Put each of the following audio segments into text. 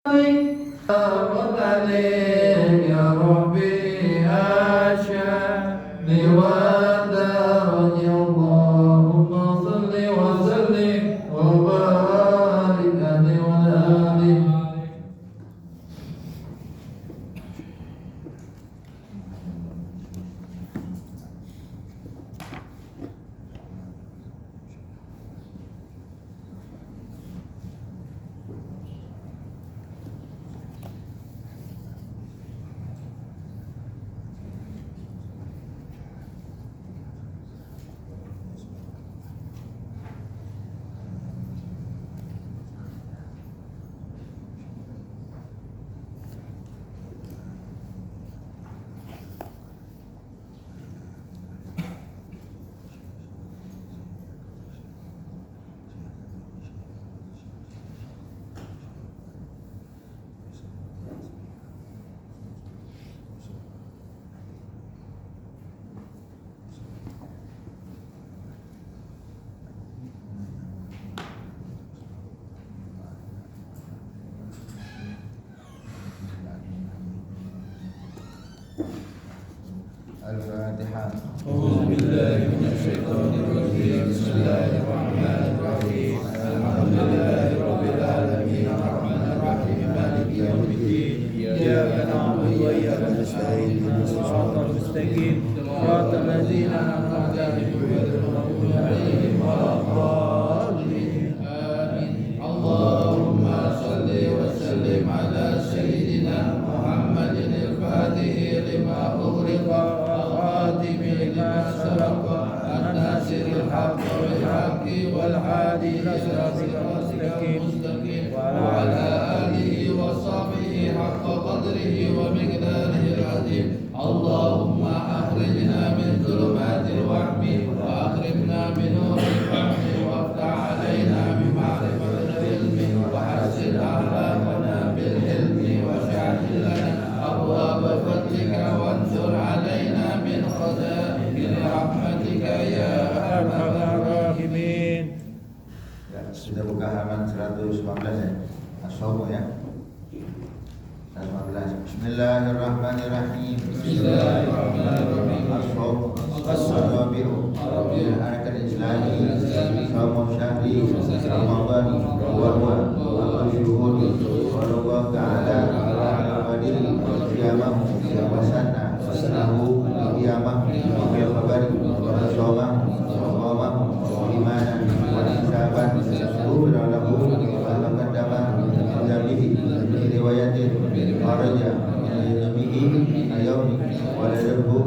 يا ربي أشهد ودرج اللهم صل وسلم وبارك عليه وعلى آله. Al-Fatihah. أعوذ بالله من الشيطان الرجيم. بسم الله الرحمن الرحيم. الحمد لله رب العالمين الرحمن الرحيم مالك يوم الدين. إياك نعبد وإياك نستعين اهدنا الصراط المستقيم صراط الذين أنعمت عليهم غير المغضوب عليهم ولا الضالين. آمين. اللهم صل وسلم على سيدنا محمد الفاتح لما أغلق الخاتم لما سبق الناصر الحق بالحق والهادي إلى صراطك المستقيم وعلى آله وصحبه حق قدره ومقداره العظيم. اللهم أخرجنا من ظلمات الوهم وأخرجنا بنور الفهم وافتح علينا بمعرفة العلم وحسن أخلاقنا بالحلم وسهل لنا أبواب فضلك وانشر علينا من خزائن رحمتك يا أرحم الراحمين. Ya, sudah buka halaman 119 ya. As-Sawm ya. 119. Bismillahirrahmanirrahim. Bismillahirrahmanirrahim. As-Sawm. As-Sabiru. Al-Arkan Islami. Sawm syahri Ramadan wa huwa al-shuhud wa Allah ta'ala al-fadil qiyamahu wa sanna lahu qiyamahu bil khabari wa sawmahu wa qamahu imanan wa hisaban ghufira lahu wa taqaddama dzambihi bi riwayatin kharaja min dzambihi ayyaumi wa ladabhu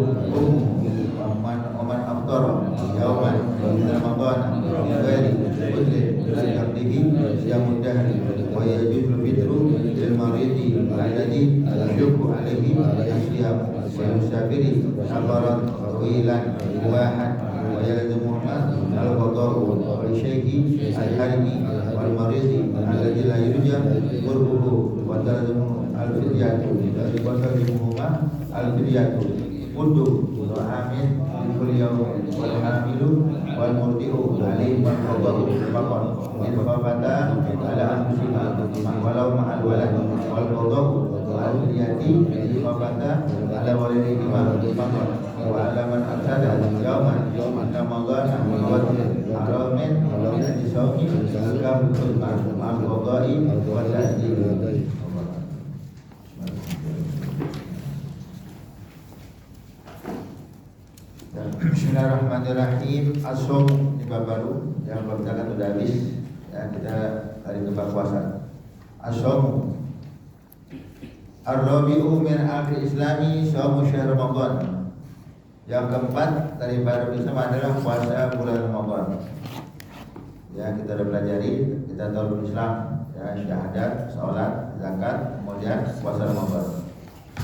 man afṭara yawman min Ramadan bi ghairi udrin lan yaqdihi siyamud dahri wa yajuzu fitru lil maridi alladhi yashukku alayhi as-siyam wa yusafiri safaran tawilan mubahan wa yalzamu al-qada'u wa shaykhi al-harimi wal maridi alladhi la yurja qurbuhu wa talzamu al-fidyatu wa talzamuhuma al-fidyatu uddu amin kul yawm wal hamilu wal murdi'u alayhi wal qada'u faqat in fabata ala anfusihim walau ma'al walad wal qada'u al fidyati in fabata ala walidayhim faqat wa ala man atada yawman ramadana wa haramin min sawmi al-kafir ma'al qada'i wa ta'dil. Bismillahirrahmanirrahim. As-Sawm ini bab baru yang bab kita kan sudah habis ya, kita hari ke bab puasa. As-Sawm Ar-Rabi'u min akhir Islami Shawmu syahr Ramadan. Yang keempat dari baru Islam adalah puasa bulan Ramadan. Ya, kita sudah pelajari, kita tahu Islam ya, syahadat, salat, zakat, kemudian puasa Ramadan.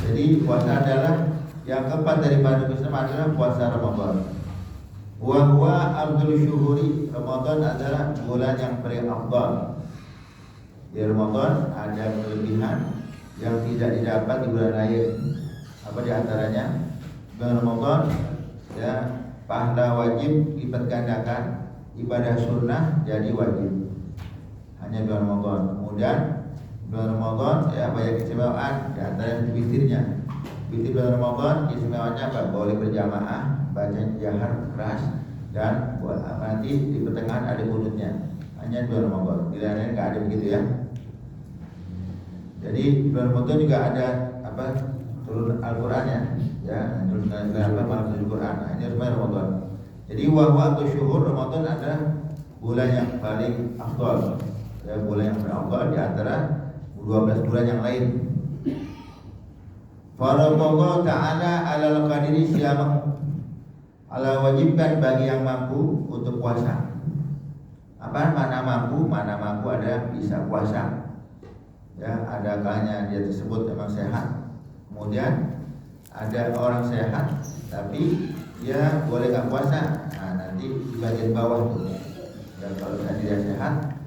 Jadi puasa adalah yang keempat dari baru Islam adalah puasa Ramadan. Wa huwa afdhalul syuhuri. Ramadan adalah bulan yang paling afdal. Di Ramadan ada kelebihan yang tidak didapat di bulan lain. Apa di antaranya? Bulan Ramadan ya, pahala wajib lipat gandakan, ibadah sunnah jadi wajib. Hanya bulan Ramadan. Kemudian bulan Ramadan ya banyak keistimewaan, di antara witirnya. Witir bulan Ramadan keistimewaannya apa? Boleh berjamaah, baca jahar keras, dan buat nanti di pertengahan ada kunutnya. Hanya bulan Ramadan. Bila lain nggak ada begitu ya. Jadi bulan Ramadan juga ada apa? Turun Al-Qur'annya ya, turun apa malam turun Quran. Nah, ini supaya Ramadan. Jadi waktu syuhur Ramadan adalah bulan yang paling afdal. Ya, bulan yang paling afdal di antara 12 bulan yang lain. Faradallahu ta'ala 'alal qadiri syiyamahu. Allah wajibkan bagi yang mampu untuk puasa. Apa mana mampu? Mana mampu ada bisa puasa. Ya, ada kalanya dia tersebut memang sehat. Kemudian ada orang sehat tapi dia boleh nggak puasa. Nah, nanti di bagian bawah tuh. Dan kalau dia sehat,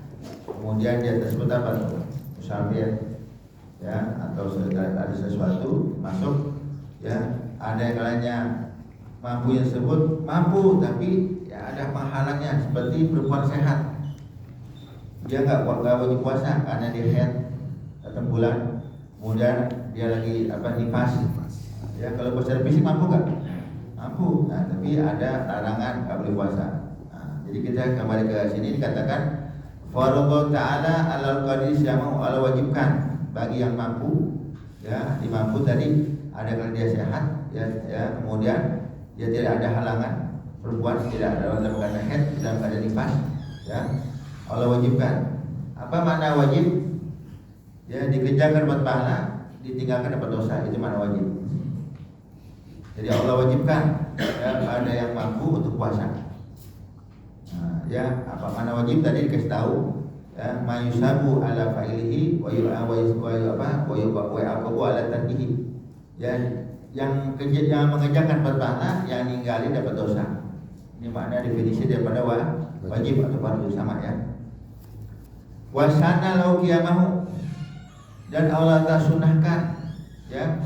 kemudian dia tersebut apa tuh? Musafir, ya, atau ada sesuatu masuk, ya, ada kalanya mampu yang tersebut mampu tapi ya ada penghalangnya seperti perempuan sehat. Dia nggak wajib puasa karena dia haid datang bulan, kemudian dia lagi apa nifas. Ya, kalau secara fisik mampu nggak? Mampu. Nah, tapi ada larangan nggak boleh puasa. Nah, jadi kita kembali ke sini dikatakan faradallahu ta'ala 'alal qadiri syiyamahu, Allah wajibkan bagi yang mampu. Ya, dimampu tadi ada kalau dia sehat, ya, kemudian dia tidak ada halangan, perempuan tidak ada dalam keadaan haid, dalam keadaan nifas, ya. Allah wajibkan. Apa makna wajib? Ya, dikerjakan dapat pahala, ditinggalkan dapat dosa, itu makna wajib. Jadi Allah wajibkan ya, ada yang mampu untuk puasa. Nah, ya, apa makna wajib tadi dikasih tahu, ya, mayusabu ala fa'ilihi wa yu'aqabu ala tarkihi. Ya, yang mengerjakan berpahala, yang ninggalin dapat dosa. Ini makna definisi daripada wajib atau fardu sama ya. Wasana lau qiyamahu, dan Allah telah sunahkan ya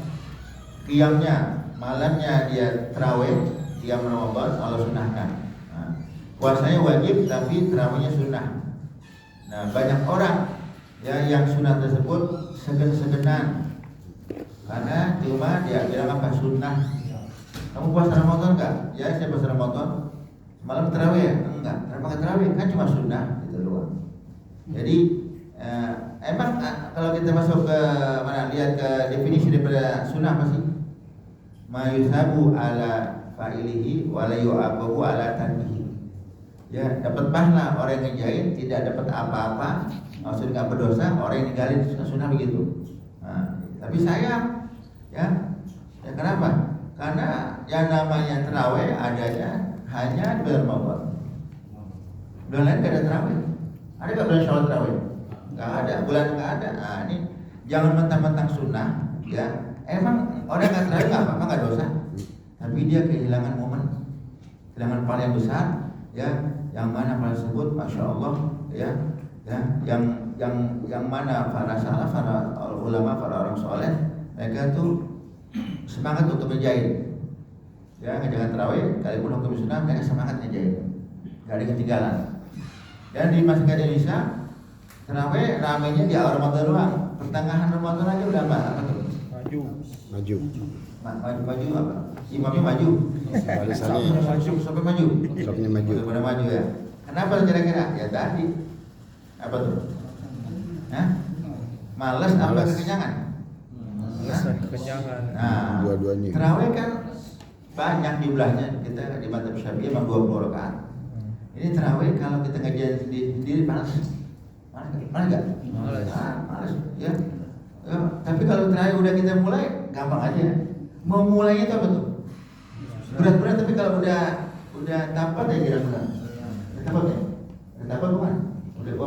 qiyamnya, malamnya dia tarawih, qiyam Ramadan Allah sunahkan. Nah, puasanya wajib tapi tarawihnya sunnah. Nah, banyak orang ya yang sunnah tersebut segen-segenan. Karena cuma dia bilang apa sunnah. Kamu puasa Ramadan enggak? Ya, saya puasa Ramadan. Malam tarawih ya? Enggak. Kenapa tarawih? Kan cuma sunnah gitu doang. Jadi emang kalau kita masuk ke mana lihat ke definisi daripada sunnah apa sih? Mayusabu ala fa'ilihi wa la yu'aqabu ala tarkihi. Ya, dapat pahala orang yang ngerjain, tidak dapat apa-apa, maksudnya enggak berdosa orang yang ninggalin sunnah begitu. Nah, tapi sayang ya kenapa? Karena yang namanya tarawih adanya hanya di bulan Ramadan. Bulan lain nggak ada tarawih. Ada nggak bulan Syawal tarawih? Nggak ada. Bulan nggak ada. Nah, ini jangan mentang-mentang sunnah ya. Emang orang nggak tarawih nggak apa-apa, nggak dosa. Tapi dia kehilangan momen, kehilangan pahala yang besar ya. Yang mana pahala tersebut, masya Allah ya. Ya, yang mana para salaf, para ulama, para orang soleh, mereka tuh semangat untuk ngerjain. Ya, ngerjain tarawih, kalaupun hukum sunnah mereka semangat ngerjain, gak ada ketinggalan. Dan di masyarakat Indonesia, tarawih ramainya di awal Ramadan doang, pertengahan Ramadan aja udah apa tuh? Maju apa? Imamnya maju. Sampai maju. Sampai maju ya. Kenapa kira-kira? Ya tadi. Apa tuh? Hah? Malas apa kekenyangan? Kekenyangan. Nah, dua-duanya. tarawih kan banyak jumlahnya, kita di mazhab Syafi'i memang 20 rakaat. Ini tarawih kalau kita ngajian sendiri malas enggak? Malas ya. Ya, tapi kalau tarawih udah kita mulai gampang aja. Mau mulainya itu apa tuh? Berat-berat, tapi kalau udah tapat ya kira-kira. Tapat ya? Tapat bukan? Udah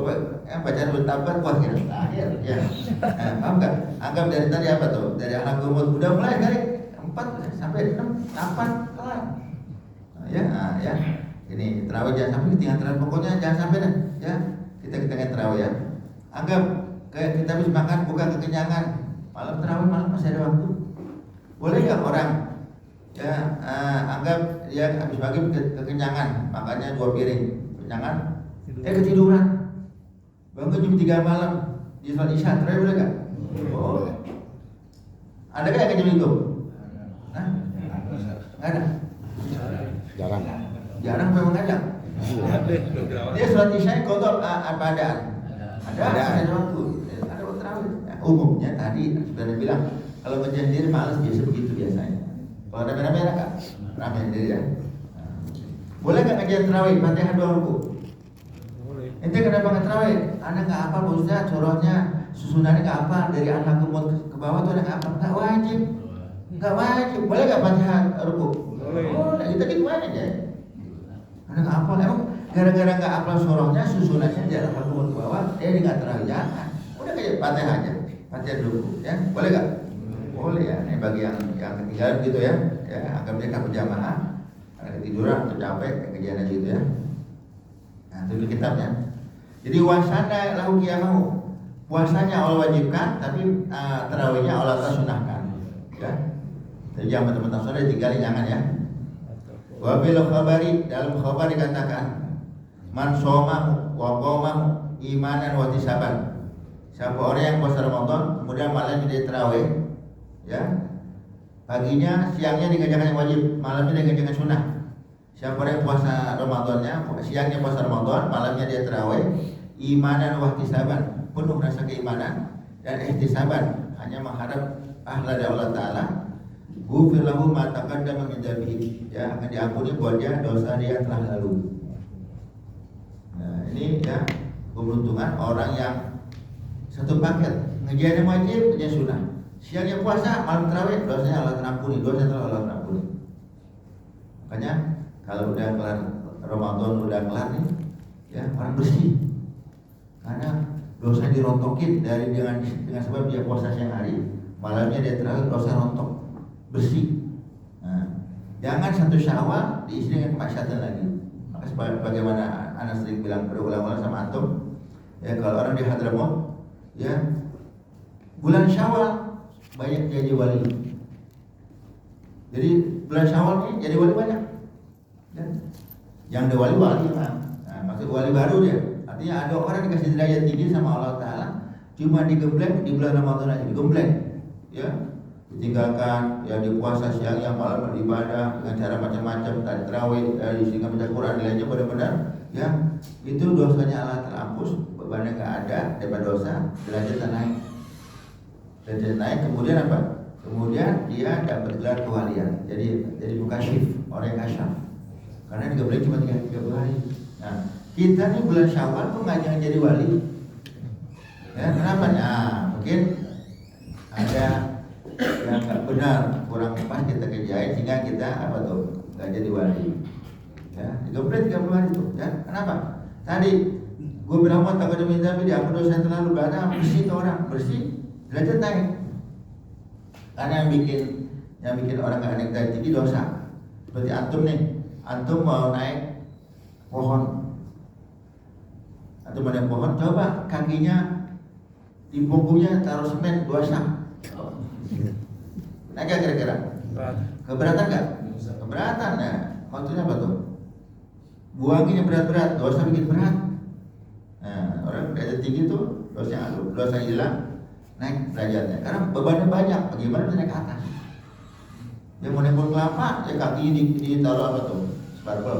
bacaan bertabat kuat kira akhir ya. Paham nggak? Anggap dari tadi apa tuh? Dari anak umur udah mulai kali 4 sampai 6, 8 kelar. Ya. Ini terawih jangan sampai ketinggalan terawih, pokoknya jangan sampai deh ya. Kita terawih ya. Anggap kayak kita habis makan bukan kekenyangan. Malam terawih malam masih ada waktu. Boleh nggak orang ya anggap dia habis pagi kekenyangan, makannya 2 piring, kekenyangan, ketiduran. Bangun jam 3 malam, di sholat isya terawih boleh nggak? Oh. Ada nggak yang kayak gitu? Hah? Nggak ada. Jarang memang ada. Dia sholat isya kodok apa adaan? Ada waktu. Ada waktu terawih. Nah, umumnya tadi sudah bilang kalau berjanji malas biasa begitu biasanya. Kalau ada rame-rame ada nggak? Rame sendiri ya. Boleh nggak ngajian terawih? Fatihah 2 ruku. Ente kenapa nggak terawih? Anda nggak apa Pak Ustaz, corohnya susunannya nggak apa dari anak ke bawah tuh ada nggak apa? Nggak wajib. Boleh nggak Fatihah ruku? Boleh. Kita gitu aja. Anda nggak apa? Emang gara-gara nggak apa surohnya susunannya dari anak ke bawah, nggak terawih jangan. Udah kayak Fatihah aja. Fatihah dulu, ya boleh nggak? Boleh ya. Ini bagi yang ketinggalan gitu ya, agar mereka berjamaah. Ketiduran atau capek kejadian gitu ya. Nah, itu kitabnya. Jadi wasana lahu qiyamahu. Puasanya Allah wajibkan, tapi tarawihnya Allah sunahkan. Ya. Jadi jangan teman-teman saudara ditinggalin jangan ya. Wa bil khabari, dalam khabar dikatakan man shomahu wa qamahu imanan wa tisaban. Siapa orang yang puasa Ramadan kemudian malamnya dia tarawih, ya. Paginya, siangnya dikerjakan yang wajib, malamnya dikerjakan sunnah. Siapa yang puasa Ramadannya, siangnya puasa Ramadan, malamnya dia tarawih, imanan wa ihtisaban, penuh rasa keimanan dan ihtisaban, hanya mengharap pahala dari Allah Taala. Ghufir lahu ma taqaddama min dzambihi, ya akan diampuni buat dia dosa dia telah lalu. Nah, ini ya keberuntungan orang yang satu paket, ngejalan yang wajib, ngejalan sunnah. Siangnya puasa, malam tarawih, dosanya Allah terampuni, dosa telah Allah terampuni. Makanya kalau udah kelar Ramadan, udah kelar nih, ya orang bersih. Karena dosa dirontokin dari dengan sebab dia puasa siang hari, malamnya dia tarawih, dosa rontok, bersih. Nah, jangan satu Syawal diisi dengan kemaksiatan lagi. Maka bagaimana Anas sering bilang berulang-ulang sama antum, ya kalau orang di Hadramaut, ya bulan Syawal banyak jadi wali. Jadi bulan Syawal ini jadi wali banyak. Ya. Yang ada wali nah, maksud wali baru dia. Artinya ada orang dikasih derajat tinggi sama Allah Taala, cuma digembleng di bulan Ramadan aja digembleng. Ya. Ditinggalkan, ya di puasa siang yang malam beribadah dengan cara macam-macam, tadi tarawih, sehingga baca Quran nilainya benar-benar, ya itu dosanya Allah terhapus, bebannya nggak ada, daripada dosa, derajatnya naik. Dan naik kemudian apa? Kemudian dia dapat gelar kewalian. Jadi bukan shift, orang yang kasyaf. Karena digembleng cuma 3 hari. Nah, kita nih bulan Syawal kok nggak jangan jadi wali? Ya, kenapa? Nah, mungkin ada yang nggak benar, kurang pas kita kerjain sehingga kita apa tuh nggak jadi wali. Ya, digembleng 30 hari tuh. Ya, kenapa? Tadi gue bilang mau takut minta tapi diampun dosa yang terlalu banyak, bersih tuh orang bersih. Derajat naik. Karena yang bikin orang nggak naik derajat tinggi dosa. Seperti antum nih, antum mau naik pohon, antum mau naik pohon, coba kakinya di punggungnya taruh semen 2 sak. Naik gak kira-kira? Keberatan nggak? Keberatan ya. Maksudnya apa tuh? Buangin yang berat-berat, dosa bikin berat. Nah, orang derajat tinggi tuh dosa hilang. Naik derajatnya, karena bebannya banyak. Bagaimana bisa naik ke atas? Dia mau naik pohon kelapa, ya kakinya ditaruh apa tuh? Barbel.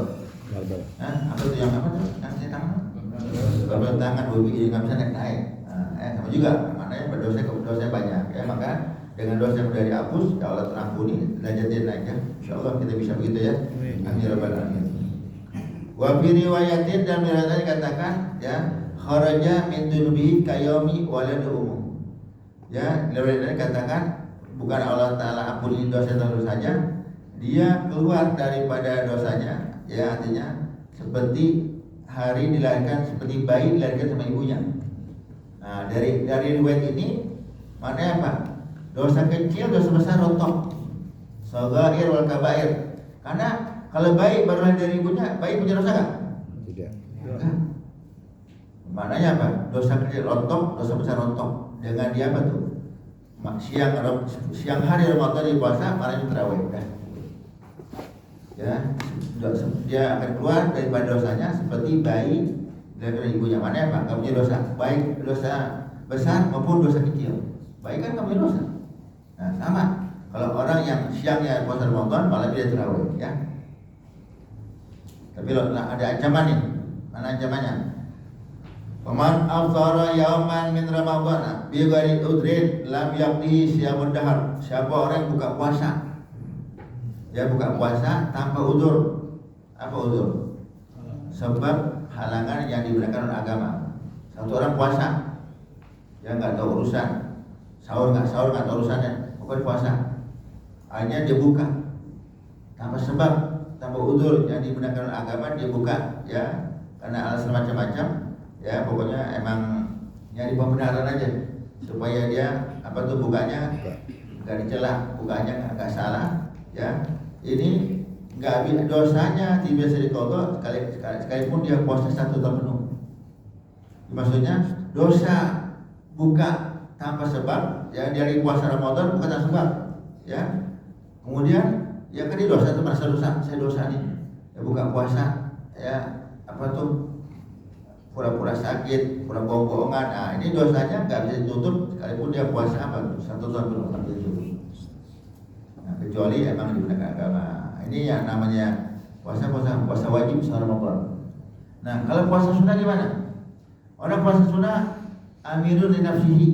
Apa tuh yang apa tuh? Yang tangan? Barbel tangan, jadi nggak bisa naik. Sama juga, maknanya berdosa banyak. Ya maka dengan dosa yang sudah dihapus, ya Allah terampuni, derajatnya naik ya. Insya Allah kita bisa begitu ya. Amin ya rabbal alamin. Wa fi riwayatin dan riwayat dikatakan ya kharaja min dunubihi kayomi waladu umum. Ya, riwayat katakan bukan Allah Taala ampuni dosa terus saja, dia keluar daripada dosanya, ya artinya seperti hari dilahirkan, seperti bayi dilahirkan sama ibunya. Nah, dari riwayat ini mana apa? Dosa kecil, dosa besar rontok. Shaghair wal kabair. Karena kalau bayi baru lahir dari ibunya, bayi punya dosa enggak? Tidak. Enggak. Maknanya apa? Dosa kecil rontok, dosa besar rontok. Dengan dia apa tuh? Siang hari Ramadan di puasa, malam tarawih. Ya, dia akan keluar daripada dosanya seperti bayi dari ibunya. Mana apa? Enggak punya dosa. Baik dosa besar maupun dosa kecil. Baik kan nggak punya dosa. Nah sama, kalau orang yang siangnya puasa Ramadan malam dia tarawih ya. Tapi ada ancaman nih. Mana ancamannya? Paman afthara yauman min Ramadan bi ghairi udrin lam yaqdi siyamud dahar. Siapa orang yang buka puasa? Dia buka puasa tanpa udzur. Apa udzur? Sebab halangan yang diberikan oleh agama. Satu orang puasa, dia nggak tahu urusan, sahur nggak tahu urusannya, pokoknya puasa. Akhirnya dia buka tanpa sebab, tanpa udzur yang diberikan oleh agama, dia buka ya karena alasan macam-macam. Ya pokoknya emang nyari pembenaran aja supaya dia apa tuh bukanya nggak dicela, bukanya nggak salah ya. Ini nggak dosanya tidak bisa dikodok sekalipun dia puasa 1 tahun penuh. Maksudnya dosa buka tanpa sebab ya dari puasa Ramadan bukan tanpa sebab ya. Kemudian ya kan dia dosa itu merasa dosa, saya dosa nih ya buka puasa ya apa tuh pura-pura sakit, pura-pura bohongan. Nah ini dosanya nggak bisa ditutup sekalipun dia puasa apa 1 tahun penuh nggak bisa ditutup. Nah, kecuali emang digunakan agama. Ini yang namanya puasa wajib selama Ramadan. Nah kalau puasa sunnah gimana? Orang puasa sunnah amirun li nafsihi.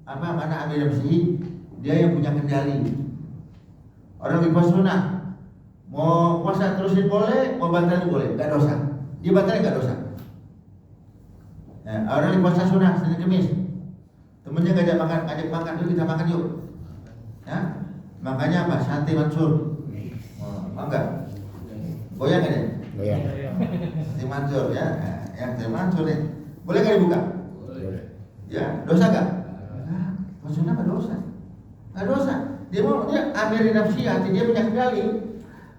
Apa mana amir nafsihi? Dia yang punya kendali. Orang di puasa sunnah mau puasa terusin boleh, mau batalin boleh, nggak dosa. Dia batalin nggak dosa. Nah, orang di puasa sunnah Senin Kemis, temennya ngajak makan, yuk kita makan yuk. Ya, makanya apa? Sate Mansur. Mau enggak? Goyang nggak deh? Goyang. Sate Mansur ya, yang Sate Mansur nih. Boleh nggak dibuka? Boleh. Ya, dosa nggak? Puasa sunnah nggak dosa. Nggak dosa. Dia amiri nafsi, hati dia punya kendali.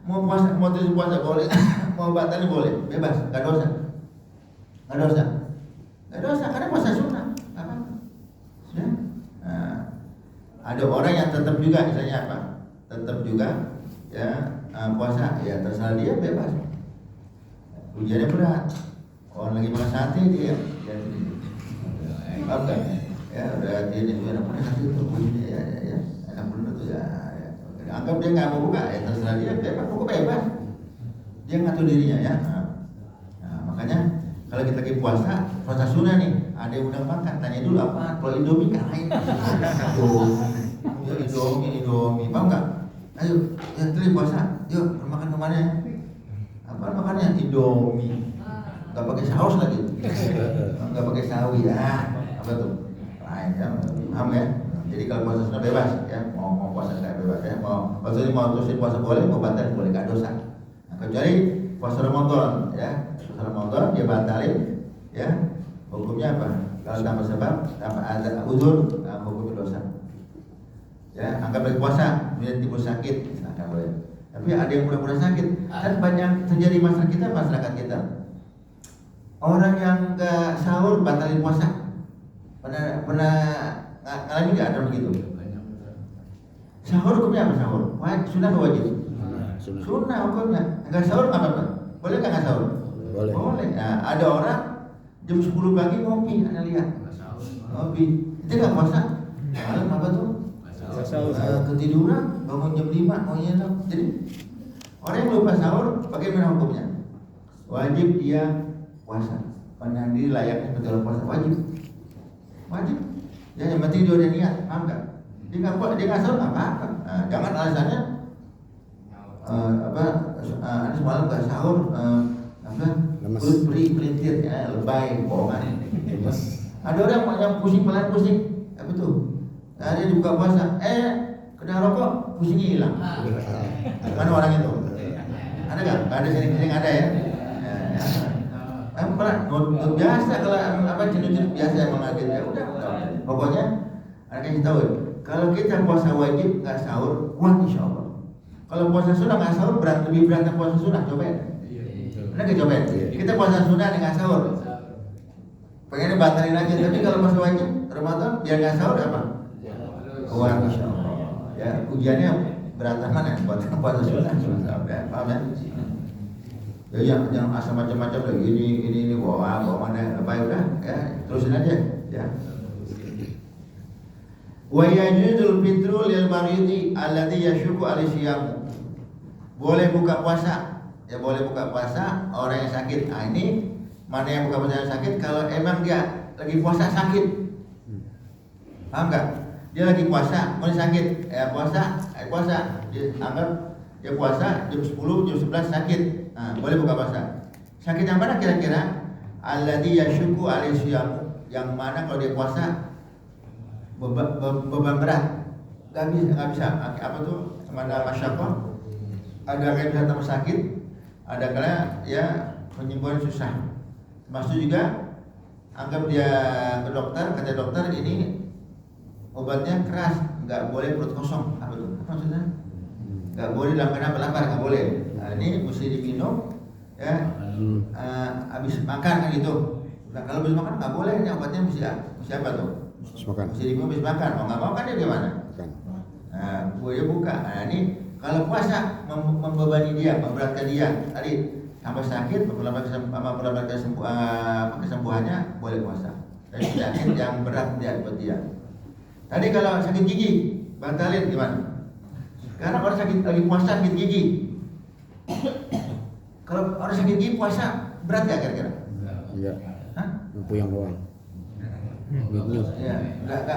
Mau puasa, mau tujuh puasa boleh, mau batalin boleh, bebas, nggak dosa. Nggak dosa. Nggak dosa karena puasa sunnah. Apa? Ya. Nah, ada orang yang tetap juga misalnya apa? Tetap juga ya puasa ya terserah dia bebas. Ujiannya berat. Orang lagi makan sate dia apa? Ya udah dia nih enak banget sate itu ya enak bener tuh ya. Anggap dia nggak mau buka ya terserah dia bebas, pokoknya bebas. Dia ngatur dirinya ya. Nah, makanya kalau kita lagi puasa sunnah nih, ada yang udah makan, tanya dulu apa? Kalau Indomie kalahin. Indomie, mau nggak? Ayo, ya tadi puasa, yuk makan kemana? Apa makannya? Indomie, nggak pakai saus lagi, nggak pakai sawi ya, apa tuh? Lain ya, paham ya? Jadi kalau puasa sunnah bebas ya, mau puasa nggak bebas ya, maksudnya mau terusin puasa boleh, mau batal boleh, nggak dosa. Nah, kecuali puasa Ramadan ya. Ramadan dia batalin ya, hukumnya apa? Kalau tanpa sebab, tanpa ada uzur, hukumnya dosa. Ya, anggap lagi puasa, kemudian timbul sakit, silakan boleh. Tapi ada yang pura-pura sakit, kan banyak terjadi masyarakat kita. Orang yang nggak sahur batalin puasa, pernah ngalamin nggak ada begitu? Sahur hukumnya apa sahur? Sunnah atau wajib? Sunnah hukumnya. Nggak sahur nggak apa-apa. Boleh nggak sahur? Boleh. Nah, ada orang jam 10 pagi ngopi, Anda lihat. Ngopi. Itu nggak puasa. Malam apa tuh? Ketiduran, bangun jam 5 maunya tuh. Jadi orang yang lupa sahur, bagaimana hukumnya? Wajib dia puasa. Pandang diri layaknya seperti orang puasa, wajib. Ya yang penting dia udah niat, paham nggak? Dia nggak sahur nggak apa-apa. Nah, jangan alasannya ada semalam nggak sahur. Kulit pelintir ya, lebay, bohongan. Ada orang yang pusing apa tuh? Nah, dia dibuka puasa, kena rokok, pusingnya hilang. Mana orang itu? Ada nggak? Ada sering ada ya. Biasa kalau jenis biasa emang ada ya udah. Pokoknya ada kasih tahu. Kalau kita puasa wajib nggak sahur, kuat insya Allah. Kalau puasa sunnah nggak sahur lebih berat dari puasa sunnah, cobain. Pernah nggak cobain? Kita puasa sunnah dengan sahur. Pengennya batalin aja, tapi kalau puasa wajib Ramadan biar nggak sahur apa? Kuat insya Allah. Ya ujiannya berat mana? Puasa sunnah, paham ya? Ya yang asal macam-macam lagi ini wah mana apa udah ya terusin aja ya. Wa yajuzul fitru lil maridi alladhi yashukku al-siyam. Boleh buka puasa. Ya boleh buka puasa orang yang sakit. Nah, ini mana yang buka puasa yang sakit kalau emang dia lagi puasa sakit. Paham enggak? Dia lagi puasa, mulai sakit. Puasa. Dia anggap dia puasa jam 10, jam 11 sakit. Nah, boleh buka puasa. Sakit yang mana kira-kira? Alladhi yashukku al-siyam. Yang mana kalau dia puasa beban berat, nggak bisa. Apa tuh? Ada masyarakat, ada kayak bisa tambah sakit, ada kala ya penyembuhan susah. Termasuk juga anggap dia ke dokter, kata dokter ini obatnya keras, nggak boleh perut kosong. Apa tuh? Apa maksudnya? Nggak boleh dalam keadaan lapar, nggak boleh. Nah, ini mesti diminum ya habis makan kan gitu. Nah, kalau habis makan nggak boleh, ini obatnya mesti apa tuh? Mesti diminum habis makan. Mau nggak mau kan dia gimana? Nah, dia buka. Nah, ini kalau puasa membebani dia, memberatkan dia. Tadi tambah sakit, memperlambat kesembuhannya, boleh puasa. Tapi penyakit yang berat dia buat dia. Tadi kalau sakit gigi, batalin gimana? Sekarang orang sakit lagi puasa sakit gigi. Kalau orang sakit gigi puasa berat gak kira-kira? Enggak. Hah? Puyeng doang. Ya,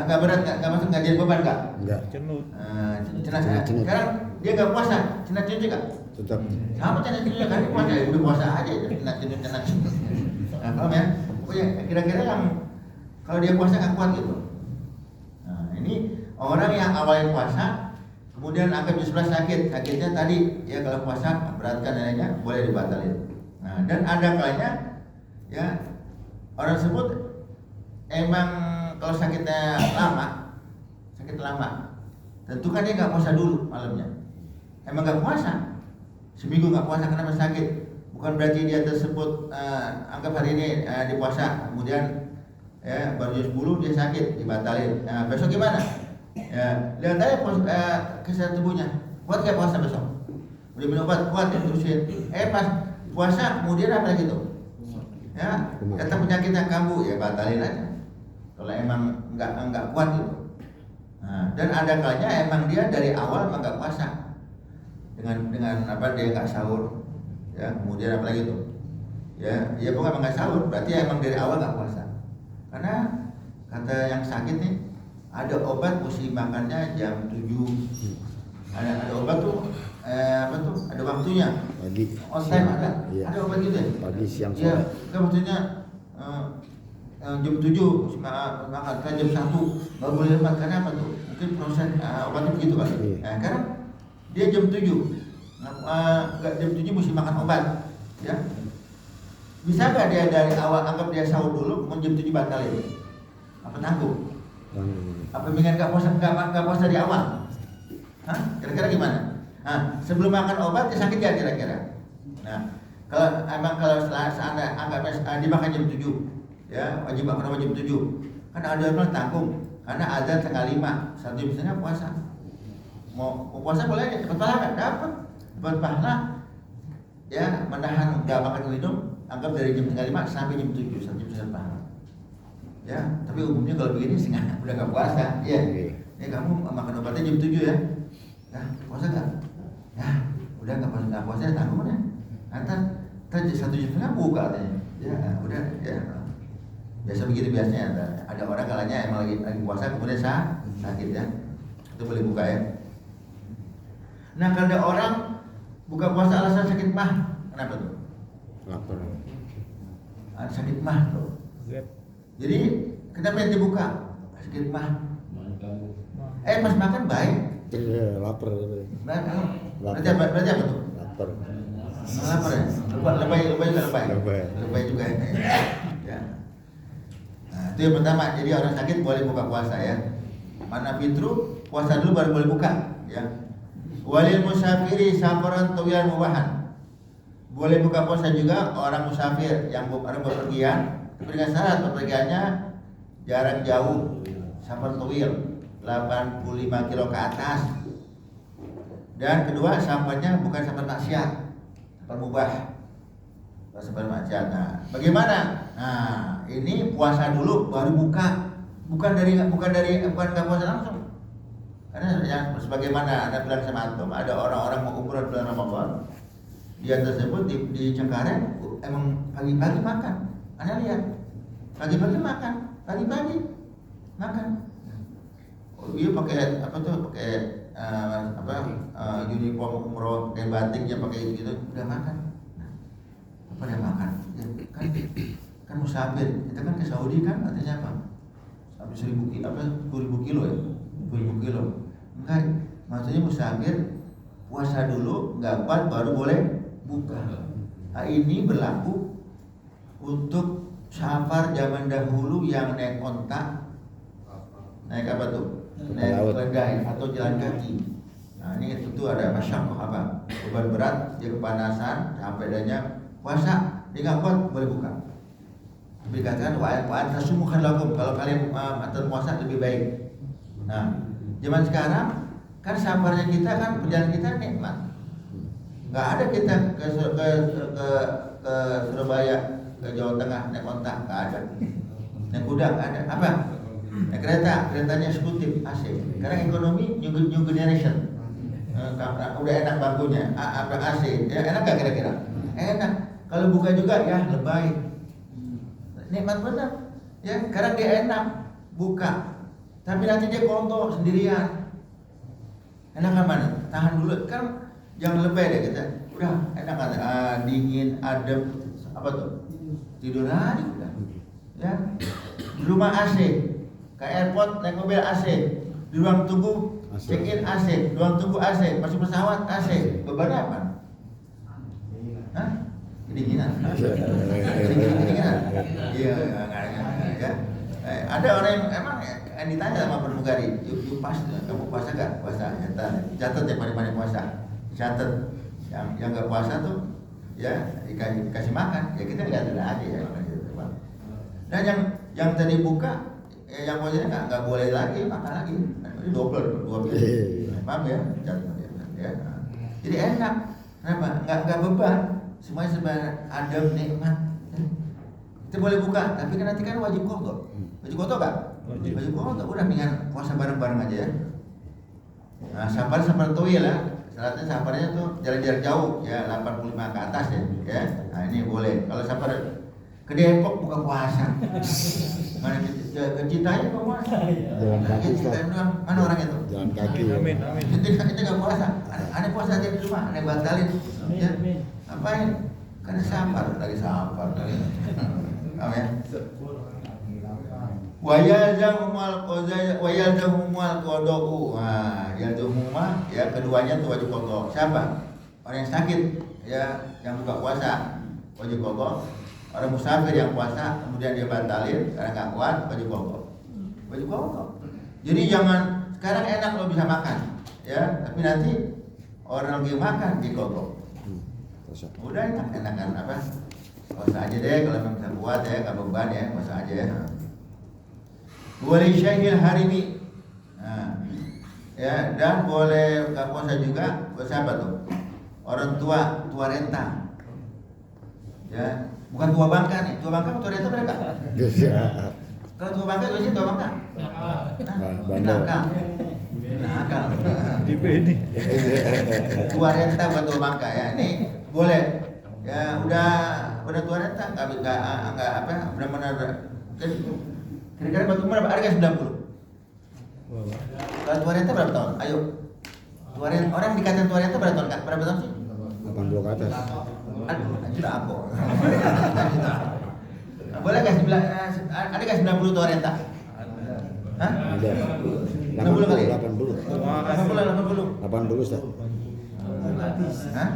nggak berat, nggak masuk, nggak jadi beban nggak? Enggak. Cenut. Cenat. Cenut. Sekarang dia nggak puasa, cenat juga. Tetap. Sama cenat juga kan puasa, ya udah puasa aja, cenat. Nah, paham ya? Pokoknya kira-kira yang kalau dia puasa nggak kuat gitu. Nah, ini orang yang awalnya puasa, kemudian anggap jam 11 sakitnya tadi ya kalau puasa beratkan nilainya boleh dibatalin. Nah, dan ada kalanya ya orang tersebut emang kalau sakitnya sakit lama, tentu kan dia nggak puasa dulu malamnya. Emang nggak puasa, seminggu nggak puasa karena masih sakit. Bukan berarti dia tersebut anggap hari ini dia puasa, kemudian ya baru jam 10 dia sakit, dibatalin. Nah, besok gimana? Ya, lihat aja kesehatan tubuhnya. Kuat nggak puasa besok? Udah minum obat, kuat ya terusin. Pas puasa kemudian apa lagi tuh? Ya, datang penyakitnya kambuh, ya batalin aja. Kalau emang nggak kuat gitu. Nah, dan ada kalanya emang dia dari awal emang nggak puasa. Dengan apa dia nggak sahur. Ya, kemudian apa lagi tuh? Ya pokoknya emang nggak sahur, berarti emang dari awal nggak puasa. Karena kata yang sakit nih, ada obat mesti makannya jam 7. Ada obat tuh apa tuh? Ada waktunya. Pagi. On time ada. Iya. Ada obat gitu ya? Pagi, siang, Iya, sore. kan maksudnya jam 7 makan kan jam 1 nggak boleh makan karena apa tuh? Mungkin proses obatnya begitu kan? Iya. Nah, karena dia jam 7 jam 7 mesti makan obat, ya. Bisa nggak dia dari awal anggap dia sahur dulu, kemudian jam 7 batalin? Apa tanggung? Apa mendingan nggak puasa di awal? Hah? Kira-kira gimana? Nah, sebelum makan obat dia sakit ya kira-kira. Nah, kalau seandainya anggapnya dimakan jam 7, ya wajib makan obat jam 7. Kan ada orang tanggung, karena azan setengah 5, 1 jam setengah puasa. Mau puasa boleh aja, dapat pahala nggak? Dapat pahala. Ya, menahan nggak makan minum, anggap dari jam setengah 5 sampai jam 7, 1 jam setengah pahala. Ya, tapi umumnya kalau begini sih udah nggak puasa, ya. Ya kamu makan obatnya jam 7 ya. Ya, puasa nggak? Ya, udah nggak puasa tanggung ya. Nanti 1 jam setengah buka katanya. Ya, udah ya. Biasa begitu biasanya. Ada orang kalanya emang lagi puasa kemudian sakit ya. Itu boleh buka ya. Nah, kalau ada orang buka puasa alasan sakit mah, kenapa tuh? Lapar. Ada sakit mah tuh. Jadi kenapa yang dibuka? Sakit mah. Pas makan baik. Iya, lapar. Berarti apa tuh? Lapar. Lapar ya? Lebay juga lebay. Lebay juga ya. Nah, itu yang pertama. Jadi orang sakit boleh buka puasa ya. Mana fitru, puasa dulu baru boleh buka ya. Walil musafiri safaran tawilan mubahan. Boleh buka puasa juga orang musafir yang orang bepergian, tapi dengan syarat bepergiannya jarak jauh, safar tawil 85 kilo ke atas. Dan kedua safarnya bukan safar maksiat, safar mubah. Safar maksiat. Nah, bagaimana? Nah, ini puasa dulu baru buka. Bukan nggak puasa langsung. ya, sebagaimana Anda bilang sama antum, ada orang-orang mau umroh bulan Ramadan, dia tersebut di Cengkareng emang pagi-pagi makan. Anda lihat, pagi-pagi makan, pagi-pagi makan. Oh, dia pakai apa tuh? Pakai uniform umroh, pakai batiknya, pakai gitu, udah makan. Nah, apa dia makan? Ya, kan musafir. Kita kan ke Saudi kan, artinya apa? Habis 1000 kilo, 10.000 kilo ya, 10.000 kilo. Enggak, maksudnya musafir puasa dulu, nggak kuat baru boleh buka. Nah, ini berlaku untuk safar zaman dahulu yang naik onta, naik apa tuh? Naik keledai atau jalan kaki. Nah ini tentu ada masyakoh apa? Beban berat, dia kepanasan, sampai adanya puasa, dia nggak kuat boleh buka. Tapi dikatakan wa'an tasumukan lakum, kalau kalian atur puasa lebih baik. Nah zaman sekarang kan safarnya kita kan perjalanan kita nikmat. Nggak ada kita ke Surabaya, ke Jawa Tengah naik onta, nggak ada. Naik kuda nggak ada. Apa? Naik keretanya eksekutif AC. Sekarang ekonomi new generation. Udah enak bangkunya, apa AC. Ya, enak nggak kira-kira? Enak. Kalau buka juga ya lebay. Nikmat benar. Ya, sekarang dia enak buka. Tapi nanti dia konto sendirian. Enakan mana? Tahan dulu kan. Jangan lebay deh kita. Udah enak kan, dingin, adem, apa tuh? Tidur aja udah. Ya. Di rumah AC, ke airport naik mobil AC, di ruang tunggu check in AC, ruang tunggu AC, masuk pesawat AC. Beban apa? Hah? Kedinginan. Kedinginan. Iya, ya. Ada orang yang emang yang ditanya sama pramugari, "You pas, kamu puasa enggak?" Puasa, catat ya mana puasa. Catat yang nggak puasa tuh ya dikasih makan ya kita lihat aja ya gitu, Pak. Dan yang tadi buka yang puasanya nggak boleh lagi makan lagi, ini double dua kali, paham ya? Ya. Jadi enak, kenapa? Nggak beban, semuanya sebenarnya adem nikmat. Kita boleh buka, tapi kan nanti kan wajib kodok nggak? Wajib kodok, udah mendingan puasa bareng-bareng aja ya. Nah, safar toil ya. Syaratnya safarnya tuh jalan-jalan jauh ya 85 ke atas ya. Nah ini boleh. Kalau safar ke Depok buka puasa. Mana ke Citayam buka puasa. Jalan kaki Ustaz. Mana orang itu? Jalan kaki. Amin. Kita nggak puasa. Ada puasa aja di rumah, ada batalin. Ya. Ngapain? Karena safar lagi safar. Apa ya? Wayalzamumal qada'u. Nah, yalzamuma ya keduanya itu wajib qada. Siapa? Orang yang sakit ya yang buka puasa wajib qada. Orang musafir yang puasa kemudian dia batalin karena enggak kuat wajib qada. Wajib qada. Jadi jangan sekarang enak lo bisa makan ya, tapi nanti orang lagi makan di qada. Udah enakan apa? Puasa aja deh kalau memang bisa kuat ya, enggak beban ya, puasa aja ya. Boleh syahil harimi, nah, ya dan boleh nggak puasa juga buat siapa tuh? Orang tua renta, ya bukan tua bangka nih, tua bangka tua renta mereka. Kalau tua bangka itu tua bangka, nakal, Tipe ini. tua renta buat tua bangka ya ini boleh, ya udah tua renta nggak apa benar-benar kira-kira batu berapa? Harga 90. Kalau tua renta berapa tahun? Ayo. Tua renta, orang dikatakan tua renta berapa tahun Kak? Berapa tahun sih? 80 ke atas. Aduh, sudah aku. Boleh enggak ada enggak 90 tua renta? Hah? Ada. 60 kali? 80. 80 Ustaz. Hah?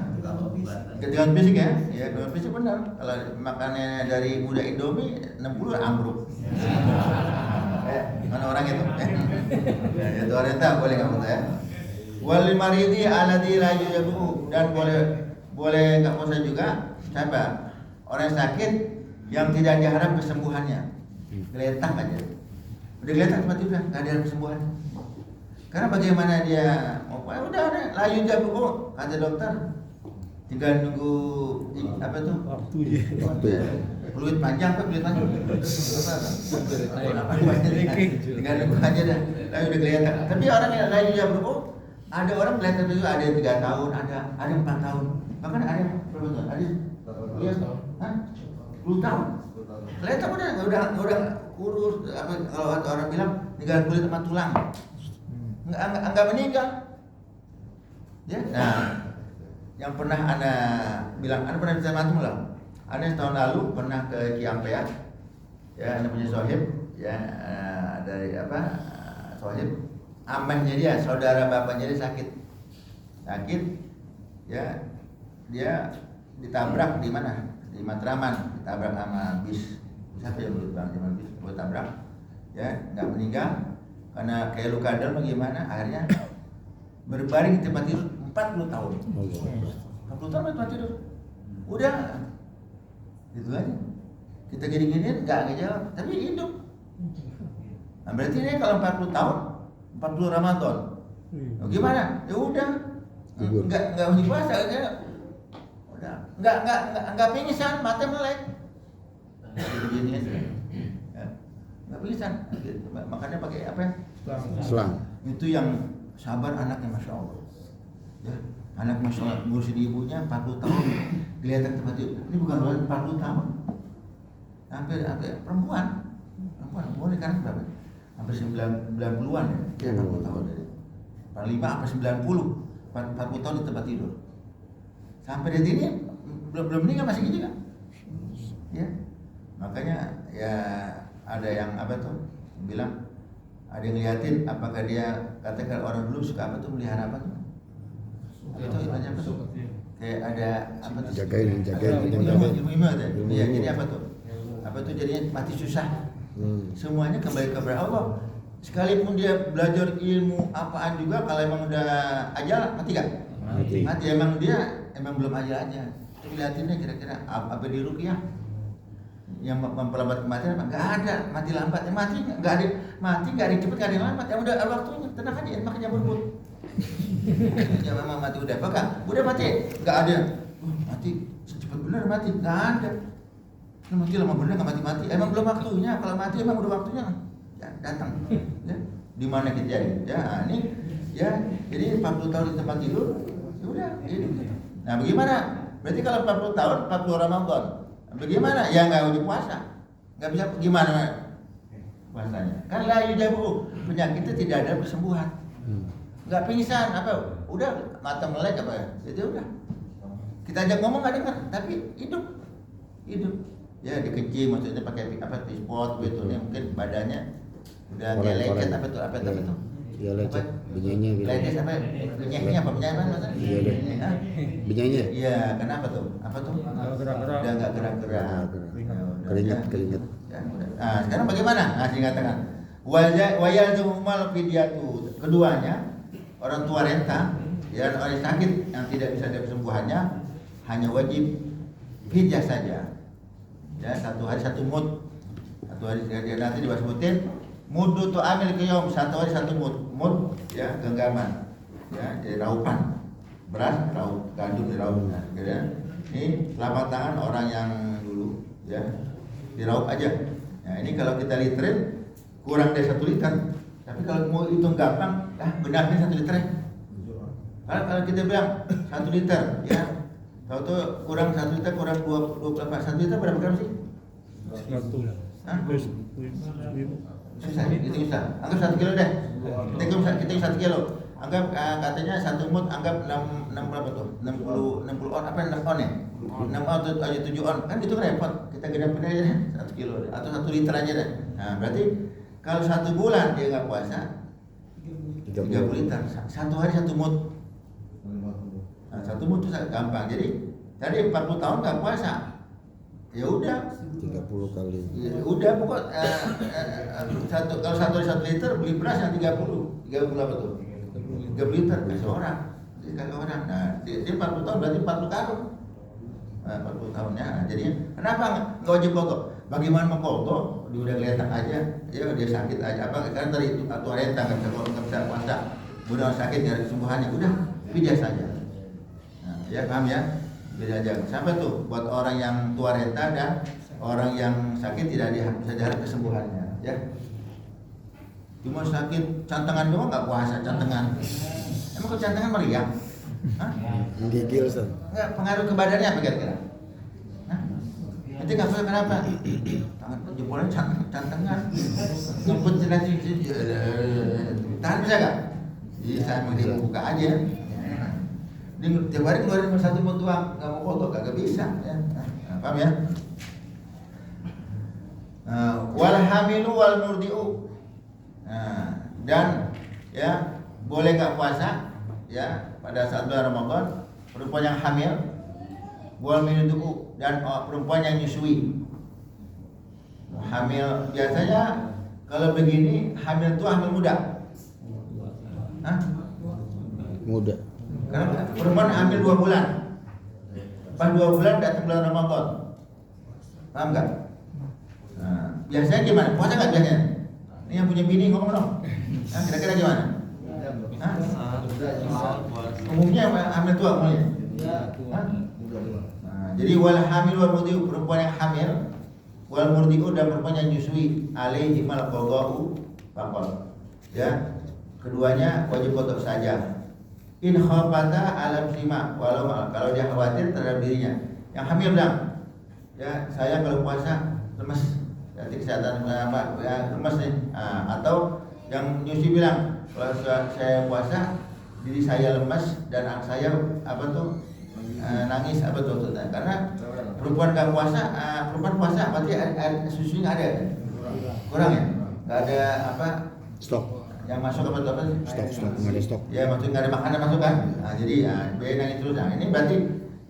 Dengan fisik ya? Ya dengan fisik benar. Kalau makannya dari muda Indomie 60 ambruk. Mana orang itu? Ya tua renta boleh nggak puasa ya? Wal maridi alladzi la yujabu dan boleh nggak puasa juga siapa? Orang sakit yang tidak diharap kesembuhannya. Geletak aja. Udah geletak mati udah nggak ada kesembuhan. Karena bagaimana dia mau udah layu jabu kata dokter. Tinggal nunggu apa tuh? Waktu. Fluid panjang apa fluid panjang? Tinggal nunggu aja dah. udah kelihatan. Tapi orang yang lain juga bro, ada orang kelihatan juga ada yang 3 tahun, ada 4 tahun, bahkan ada yang berapa tahun? Ada ya, 10 tahun. Kelihatan udah kurus, apa kalau orang bilang tinggal kulit sama tulang, enggak meninggal. Ya, nah, yang pernah Anda bilang, Anda pernah bisa mantum lah. Anda tahun lalu pernah ke Ciampea, ya, Anda punya sohib, ya, dari apa, sohib, amahnya dia, saudara bapaknya dia sakit, ya, dia ditabrak di mana? Di Matraman, ditabrak sama bis, siapa yang belum bang, zaman bis, tabrak, ya, nggak meninggal, karena kayak luka dalam bagaimana, akhirnya berbaring di tempat tidur 40 tahun. 40 tahun di tempat tidur. Udah. Gitu aja. Kita gini-gini enggak jawab, tapi hidup. Nah, berarti ini kalau 40 tahun, 40 Ramadan. Oh, gimana? Ya udah. Enggak usah puasa aja. Udah. Enggak pingsan, mata melek. Gini aja. Enggak pingsan. Makanya pakai apa ya? Selang. Itu yang sabar anaknya, Masya Allah. Ya, anak Masya Allah ngurusin ibunya 40 tahun kelihatan tempat itu. Ini bukan 40 tahun, hampir perempuan kan berapa? Hampir 90-an ya, 40 tahun dari 45 sampai 90, 40 tahun di tempat tidur. Sampai detik ini belum meninggal, masih gitu kan? Ya, makanya ya ada yang apa tuh bilang, ada yang ngeliatin apakah dia, katakan orang dulu suka apa tuh, melihara apa tuh? Itu banyak apa tuh? Kayak ada apa tuh? Jagain. Ilmu ya, jadi apa tuh? Apa tuh jadinya mati susah. Semuanya kembali kepada Allah. Sekalipun dia belajar ilmu apaan juga, kalau emang udah ajal mati gak? Mati. Emang belum ajal aja. Itu lihatinnya kira-kira apa di ruqyah yang memperlambat kematian apa? Nggak ada mati lambat, ya mati nggak ada yang cepet, nggak ada yang lambat, ya udah ada waktunya, tenang aja, makanya berbut. Ya memang mati udah, apakah udah mati? Nggak ada, mati secepat benar mati, nggak ada. Mati lama benar nggak mati, emang belum waktunya. Kalau mati emang udah waktunya, ya datang. Ya, di mana kita jadi? Ya ini, ya jadi 40 tahun di tempat tidur, ya udah, ini. Nah bagaimana? Berarti kalau 40 tahun, 40 Ramadan. Bagaimana? Ya nggak wajib puasa, nggak bisa gimana puasanya? Kan la yujabu, penyakitnya tidak ada kesembuhan, nggak pingsan apa? Udah mata melek apa ya? Jadi udah kita ajak ngomong nggak dengar, tapi hidup. Ya dikencing, maksudnya pakai apa? Tispot gitu, mungkin badannya udah kayak lecet apa tuh? Iya lecet, binyanya. Lecet apa? Binyanya apa maksudnya? Iya deh. Binyanya. Iya, kenapa tuh? Apa tuh? Udah nggak gerak-gerak. Keringat. Ya, nah, sekarang bagaimana? Nah, dikatakan wayalzumal fidyatu. Keduanya, orang tua renta, ya orang sakit yang tidak bisa ada kesembuhannya, hanya wajib fidyah saja. Ya, 1 hari 1 mud. 1 hari nanti disebutin mudu tu amil kiyom, 1 hari 1 mud ya, genggaman. Ya, jadi raupan. Beras, raup, gandum diraup. Nah, ya. Ini telapak tangan orang yang dulu ya, diraup aja. Nah, ini kalau kita literin kurang dari 1 liter. Tapi kalau mau hitung gampang, benarnya 1 liter. Kalau kita bilang 1 liter ya, kalau tuh kurang 1 liter, kurang 1 liter berapa gram sih? 100. Susah, itu susah. Anggap 1 kilo deh. Kita 1 kilo. Anggap katanya 1 mut, anggap 6 berapa tuh? 60 on apa 6 on ya? 6 on atau 7 on. Kan itu repot. Kita genapin aja 1 kilo atau 1 liter aja deh. Nah, berarti kalau 1 bulan dia enggak puasa 30 liter. 1 hari 1 mut. Nah, 1 mut itu gampang. Jadi tadi 40 tahun enggak puasa. Ya udah 30 kali. Ya udah pokok kalau 1 liter beli beras yang 30 berapa tuh? 30 liter seorang. Jadi orang. Nah, dia 40 tahun berarti 40 karung. Nah, 40 tahunnya. Nah, jadi kenapa enggak wajib qadha? Bagaimana mau qadha? Dia udah kelihatan aja, ya dia sakit aja. Apa karena tadi itu atau renta enggak bisa puasa. Udah sakit enggak ada kesembuhannya. Udah fidyah saja. Nah, ya paham ya? Beda aja. Sampai tuh buat orang yang tua renta dan orang yang sakit tidak bisa diharap kesembuhannya, ya. Cuma sakit cantengan doang nggak puasa cantengan. Emang kalau cantengan meriang? Hah? Menggigil Ustaz. Nggak, pengaruh ke badannya apa kira-kira? Hah? Nanti nggak puasa kenapa? Tangan jempolnya cantengan, ngumpet jenazah, tahan bisa nggak? Jadi saya mau buka aja. Dia tiap hari keluarin satu mutuang, nggak mau foto, kagak bisa. Ya. Nah, paham ya? Wal hamilu wal murdiu. Dan ya boleh nggak puasa ya pada saat bulan Ramadan perempuan yang hamil, wal murdiu, dan perempuan yang nyusui. Hamil biasanya kalau begini hamil itu hamil muda. Hah? Muda. Karena perempuan hamil 2 bulan. Pas 2 bulan datang bulan Ramadan. Paham nggak? Nah, biasanya gimana? Puasa nggak biasanya? Ini yang punya bini ngomong dong. Nah, kira-kira gimana? Hah? Umumnya hamil tua umumnya. Hah? Nah, jadi wal hamil wal murdiu, perempuan yang hamil, wal murdiu, dan perempuan yang nyusui, alaihi mal qada'u faqat. Ya, keduanya wajib qada saja. In khafata alam sima, walau kalau dia khawatir terhadap dirinya. Yang hamil bilang, ya saya kalau puasa lemes, jadi kesehatan apa ya lemes nih. Atau yang nyusi bilang, kalau saya puasa diri saya lemes dan anak saya apa tuh nangis apa tuh. Karena perempuan nggak puasa, perempuan puasa berarti susunya nggak ada, kurang ya, nggak ada apa Stok. yang masuk apa tuh apa? Stok, nggak ada stok. Ya maksudnya nggak ada makanan masuk kan? Nah, jadi ya dia nangis terus. Nah, ini berarti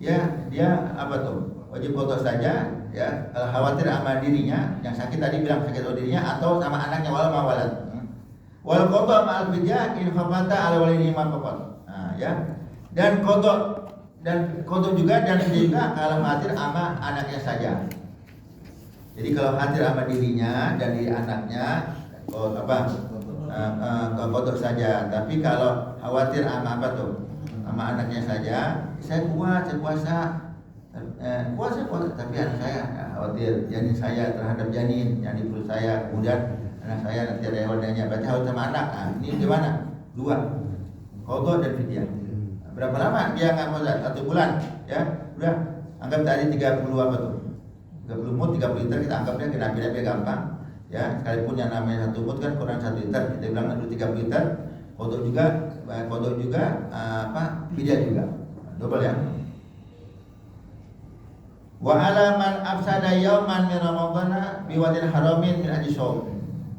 ya dia apa tuh? Wajib qada saja ya, kalau khawatir sama dirinya yang sakit tadi bilang sakit sama dirinya atau sama anaknya wala mawalad. Wal qada ma'al fidya in khafata ala walihi ma faqat. Nah, ya. Dan qada juga dan fidya juga kalau khawatir sama anaknya saja. Jadi kalau khawatir sama dirinya dan diri anaknya qada saja. Tapi kalau khawatir sama apa tuh? Sama anaknya saja, saya puasa, tapi anak saya khawatir janin saya terhadap janin yang di perut saya, kemudian anak saya nanti ada hewannya, berarti harus sama anak. Nah, ini gimana? 2 qada dan fidyah. Berapa lama dia nggak puasa? 1 bulan, ya udah anggap tadi 30 apa tuh? 30 mut 30 liter kita anggapnya kena nabi gampang, ya sekalipun yang namanya 1 mut kan kurang 1 liter, kita bilang 30 liter. Qada juga fidyah juga, double ya. Wa alaman afsada yauman min ramadhana biwadin haramin min ajli shaum.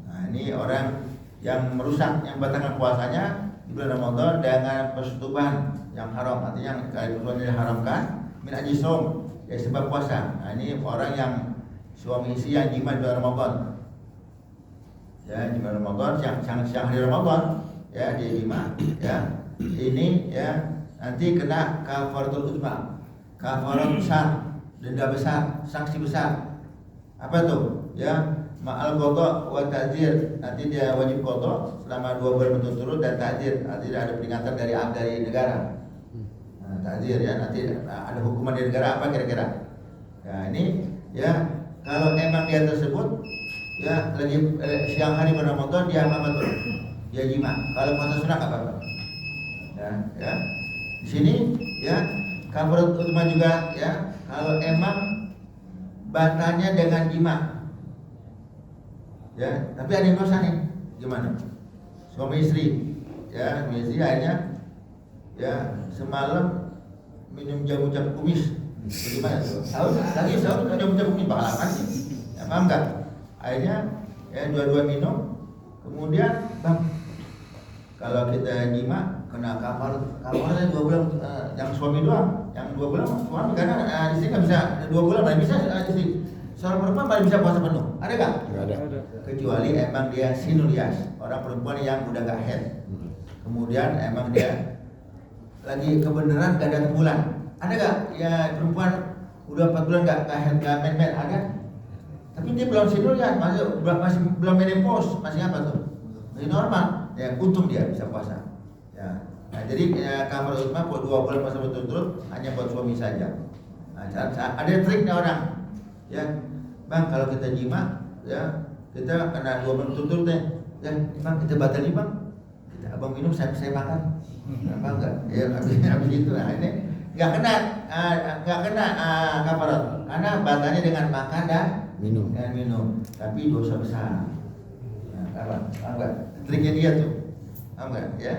Nah, ini orang yang merusak, yang batalkan puasanya di bulan Ramadan dengan persetubuhan yang haram, artinya kalau persetubuhan diharamkan min ajli shaum, ya sebab puasa. Nah, ini orang yang suami istri yang jima di bulan Ramadan. Ya, di bulan Ramadan siang hari Ramadan, ya dia jima, ya. Ini ya nanti kena kafaratul uzma, kafarat besar, denda besar, sanksi besar. Apa tuh? Ya, ma'al qada wa ta'dzir. Nanti dia wajib qada selama 2 bulan berturut-turut dan ta'dzir. Artinya ada peringatan dari negara. Nah, ta'dzir ya, nanti ada hukuman dari negara apa kira-kira? Ya, ini ya kalau emang dia tersebut ya lagi siang hari Ramadan dia apa tuh? Dia jima. Kalau puasa sunnah enggak apa-apa. Ya. Di sini ya kafarat utama juga ya kalau emang batalnya dengan jima, ya tapi ada yang dosa nih, gimana? Suami istri, ya suami istri akhirnya ya semalam minum jamu cap kumis, bagaimana? Sahur jamu cap kumis bakal apa sih? Ya, paham nggak? Akhirnya ya dua-dua minum, kemudian bang kalau kita jima kena kafarnya 2 bulan, yang suami doang, yang 2 bulan suami karena istri nggak bisa 2 bulan, nggak bisa istri. Seorang perempuan paling bisa puasa penuh, ada nggak? Nggak ada. Kecuali emang dia sinulias, orang perempuan yang udah nggak head. Kemudian emang dia lagi kebenaran gak datang bulan, ada nggak? Ya perempuan udah 4 bulan nggak head, nggak men, ada. Tapi dia belum sinulias, masih belum menopause, masih apa tuh? Masih normal, ya untung dia bisa puasa. Ya. Nah, jadi kamar utama buat 2 bulan puasa berturut-turut hanya buat suami saja. Nah, ada triknya orang, ya bang kalau kita jima, ya kita kena 2 bulan berturut-turut nih, Ya, Bang, kita batal nih Bang. Kita abang minum, saya makan. Apa enggak? Ya habis itu, nah ini nggak kena kafarat. Karena batalnya dengan makan dan minum. Tapi dosa besar. Nah, apa? Enggak. Triknya dia tuh. Enggak, ya.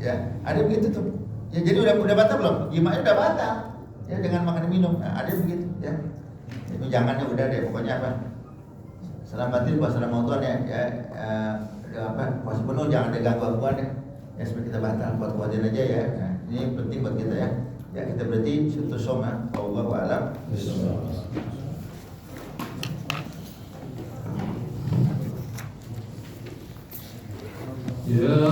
Ya, ada begitu tuh. Ya jadi udah batal belum? Gimana udah batal? Ya dengan makan dan minum. Nah, ada begitu, ya. Itu jangannya udah deh, pokoknya apa? Selamatin puasa Ramadan ya, puasa penuh jangan ada gangguan deh. Ya seperti kita batal, kuat-kuatin aja ya. Nah, ini penting buat kita ya. Ya kita berarti suatu soma. Wallahu a'lam. Ya